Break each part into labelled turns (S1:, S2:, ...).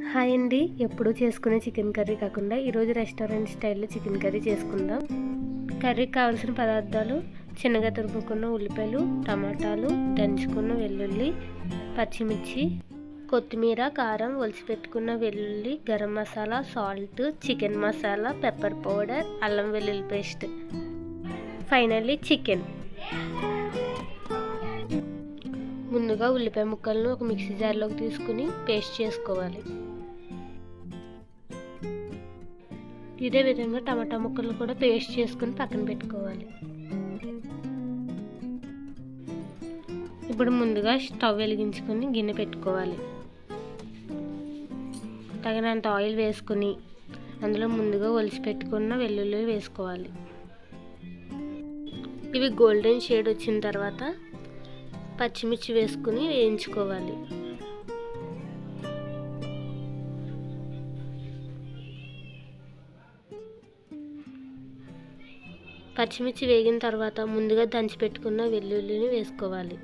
S1: Hi అండి. ఎప్పుడూ చేసుకునే చికెన్ కర్రీ కాకుండా ఈరోజు రెస్టారెంట్ స్టైల్లో చికెన్ కర్రీ చేసుకుందాం. కర్రీకి కావాల్సిన పదార్థాలు: చిన్నగా తురుముకున్న ఉల్లిపాయలు, టమాటాలు, దంచుకున్న వెల్లుల్లి, పచ్చిమిర్చి, కొత్తిమీర, కారం, ఒలిచిపెట్టుకున్న వెల్లుల్లి, garam masala, salt, chicken masala, pepper powder, అల్లం వెల్లుల్లి పేస్ట్, ఫైనల్లీ చికెన్. ముందుగా ఉల్లిపాయ ముక్కలను ఒక మిక్సీ జార్లోకి తీసుకుని పేస్ట్ చేసుకోవాలి. ఇదే విధంగా టమాటా ముక్కలు కూడా పేస్ట్ చేసుకుని పక్కన పెట్టుకోవాలి. ఇప్పుడు ముందుగా స్టవ్ వెలిగించుకొని గిన్నె పెట్టుకోవాలి. తగినంత ఆయిల్ వేసుకుని అందులో ముందుగా ఒలిచి పెట్టుకున్న వెల్లుల్లి వేసుకోవాలి. ఇవి గోల్డెన్ షేడ్ వచ్చిన తర్వాత పచ్చిమిర్చి వేసుకుని వేయించుకోవాలి. పచ్చిమిర్చి వేగిన తర్వాత ముందుగా దంచి పెట్టుకున్న వెల్లుల్లిని వేసుకోవాలి.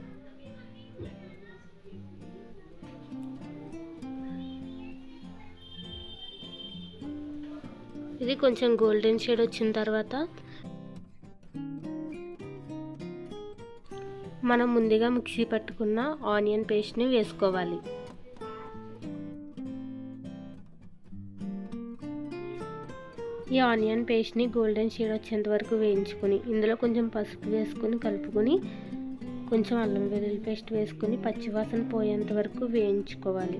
S1: ఇది కొంచెం గోల్డెన్ షేడ్ వచ్చిన తర్వాత మనం ముందుగా మిక్సీ పట్టుకున్న ఆనియన్ పేస్ట్ని వేసుకోవాలి. ఈ ఆనియన్ పేస్ట్ని గోల్డెన్ షేడ్ వచ్చేంత వరకు వేయించుకొని ఇందులో కొంచెం పసుపు వేసుకొని కలుపుకొని కొంచెం అల్లం వెల్లుల్లి పేస్ట్ వేసుకొని పచ్చివాసన పోయేంత వరకు వేయించుకోవాలి.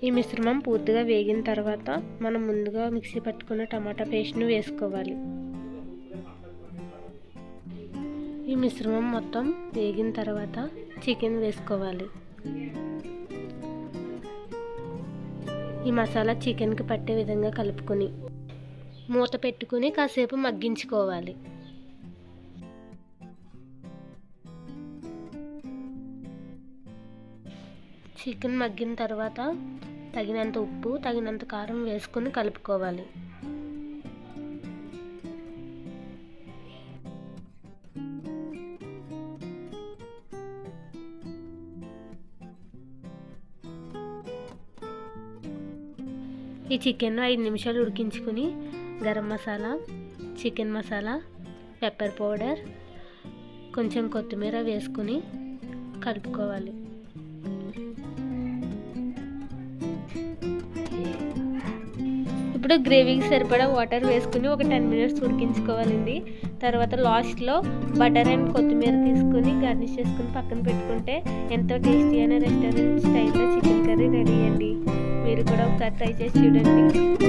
S1: ఈ మిశ్రమం పూర్తిగా వేగిన తర్వాత మనం ముందుగా మిక్సీ పట్టుకున్న టమాటా పేస్ట్ని వేసుకోవాలి. ఈ మిశ్రమం మొత్తం వేగిన తర్వాత చికెన్ వేసుకోవాలి. ఈ మసాలా చికెన్కి పట్టే విధంగా కలుపుకొని మూత పెట్టుకుని కాసేపు మగ్గించుకోవాలి. చికెన్ మగ్గిన తర్వాత తగినంత ఉప్పు, తగినంత కారం వేసుకొని కలుపుకోవాలి. ఈ చికెన్ 5 నిమిషాలు ఉడికించుకుని garam masala, chicken masala, pepper powder, కొంచెం కొత్తిమీర వేసుకుని కలుపుకోవాలి. ఇప్పుడు గ్రేవీకి సరిపడా వాటర్ వేసుకుని ఒక 10 మినిట్స్ ఉడికించుకోవాలండి. తర్వాత లాస్ట్లో బటర్ అండ్ కొత్తిమీర తీసుకుని గార్నిష్ చేసుకుని పక్కన పెట్టుకుంటే ఎంతో టేస్టీ అయిన రెస్టారెంట్ స్టైల్లో చికెన్ కర్రీ రెడీ అండి. మీరు కూడా ఒకసారి ట్రై చేసి చూడండి.